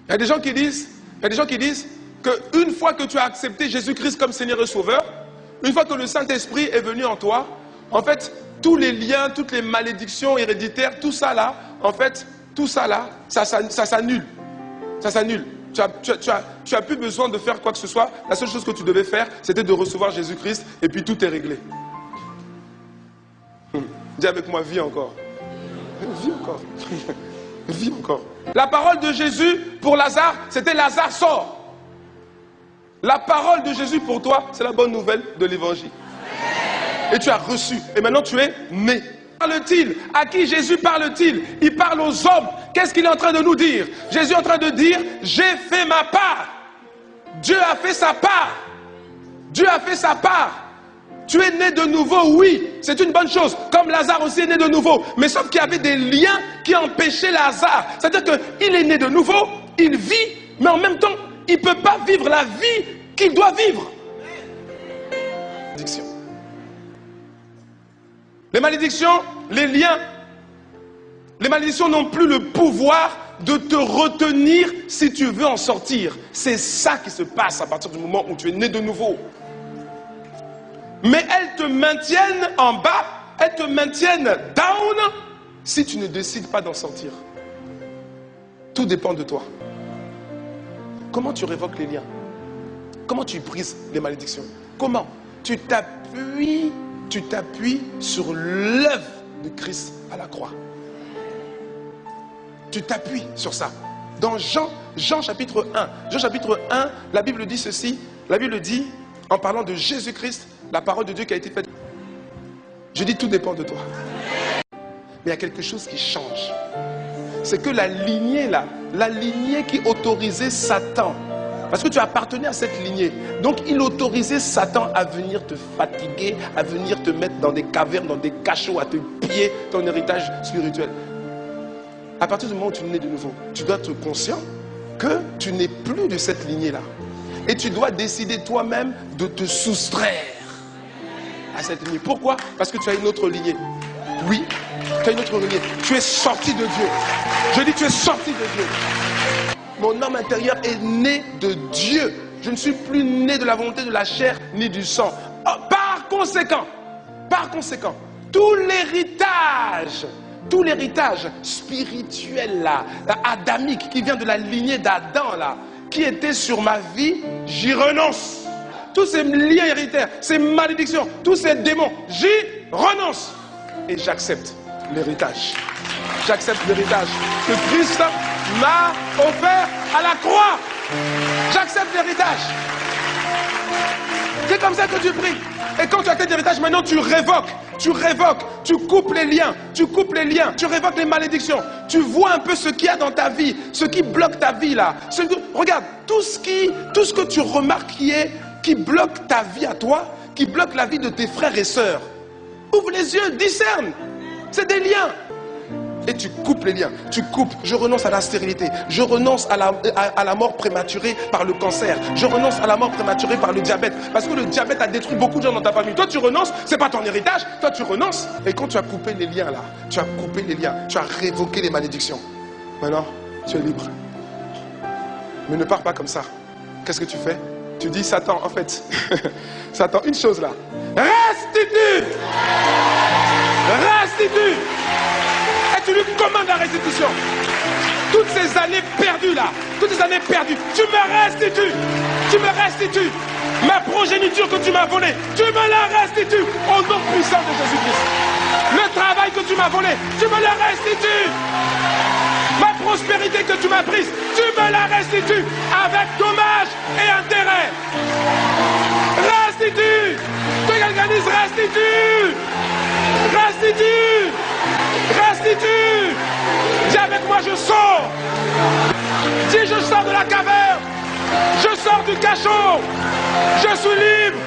Il y a des gens qui disent qu'une fois que tu as accepté Jésus-Christ comme Seigneur et Sauveur, une fois que le Saint-Esprit est venu en toi, en fait, tous les liens, toutes les malédictions héréditaires, tout ça là, en fait, tout ça là, ça s'annule. Ça s'annule. Tu as plus besoin de faire quoi que ce soit. La seule chose que tu devais faire, c'était de recevoir Jésus-Christ et puis tout est réglé. Dis avec moi, vis encore. Vis encore. Vis encore. La parole de Jésus pour Lazare, c'était Lazare sort. La parole de Jésus pour toi, c'est la bonne nouvelle de l'évangile. Et tu as reçu. Et maintenant tu es né. Parle-t-il? À qui Jésus parle-t-il? Il parle aux hommes. Qu'est-ce qu'il est en train de nous dire? Jésus est en train de dire, j'ai fait ma part. Dieu a fait sa part. Dieu a fait sa part. Tu es né de nouveau, oui, c'est une bonne chose. Comme Lazare aussi est né de nouveau. Mais sauf qu'il y avait des liens qui empêchaient Lazare. C'est-à-dire qu'il est né de nouveau, il vit, mais en même temps, il ne peut pas vivre la vie qu'il doit vivre. Malédiction. Les malédictions, les liens, les malédictions n'ont plus le pouvoir de te retenir si tu veux en sortir. C'est ça qui se passe à partir du moment où tu es né de nouveau. Mais elles te maintiennent en bas, elles te maintiennent down si tu ne décides pas d'en sortir. Tout dépend de toi. Comment tu révoques les liens? Comment tu brises les malédictions? Comment? Tu t'appuies sur l'œuvre de Christ à la croix. Tu t'appuies sur ça. Dans Jean chapitre 1, Jean chapitre 1, la Bible dit ceci. La Bible dit, en parlant de Jésus-Christ, la parole de Dieu qui a été faite. Je dis, tout dépend de toi. Mais il y a quelque chose qui change. C'est que la lignée là, la lignée qui autorisait Satan, parce que tu appartenais à cette lignée, donc il autorisait Satan à venir te fatiguer, à venir te mettre dans des cavernes, dans des cachots, à te piller ton héritage spirituel. À partir du moment où tu nais de nouveau, tu dois être conscient que tu n'es plus de cette lignée-là. Et tu dois décider toi-même de te soustraire à cette lignée. Pourquoi? Parce que tu as une autre lignée. Oui, tu as une autre lignée. Tu es sorti de Dieu. Je dis, tu es sorti de Dieu. Mon homme intérieur est né de Dieu. Je ne suis plus né de la volonté de la chair ni du sang. Par conséquent, tout l'héritage spirituel là, adamique, qui vient de la lignée d'Adam là, qui était sur ma vie, j'y renonce. Tous ces liens héritaires, ces malédictions, tous ces démons, j'y renonce. Et j'accepte l'héritage. J'accepte l'héritage que Christ m'a offert à la croix. J'accepte l'héritage. C'est comme ça que tu pries. Et quand tu acceptes l'héritage, maintenant tu révoques, tu coupes les liens, tu révoques les malédictions. Tu vois un peu ce qu'il y a dans ta vie, ce qui bloque ta vie là. Regarde, tout ce que tu remarques qui bloque ta vie à toi, qui bloque la vie de tes frères et sœurs. Ouvre les yeux, discerne. C'est des liens. Et tu coupes les liens. Tu coupes. Je renonce à la stérilité. Je renonce à la mort prématurée par le cancer. Je renonce à la mort prématurée par le diabète. Parce que le diabète a détruit beaucoup de gens dans ta famille. Toi, tu renonces. C'est pas ton héritage. Toi, tu renonces. Et quand tu as coupé les liens là, tu as coupé les liens. Tu as révoqué les malédictions. Maintenant, tu es libre. Mais ne pars pas comme ça. Qu'est-ce que tu fais? Tu dis, Satan, en fait, Satan, une chose là. Restitue! Restitue! Et tu lui commandes la restitution. Toutes ces années perdues là, toutes ces années perdues, tu me restitues. Tu me restitues. Ma progéniture que tu m'as volée, tu me la restitues. Au nom puissant de Jésus-Christ. Le travail que tu m'as volé, tu me la restitues. Ma prospérité que tu m'as prise, tu me la restitues avec dommages et intérêts. Restitue. Que quelqu'un dise restitue. Restitue. Restitue. Dis avec moi, je sors. Dis, je sors de la caverne. Je sors du cachot. Je suis libre.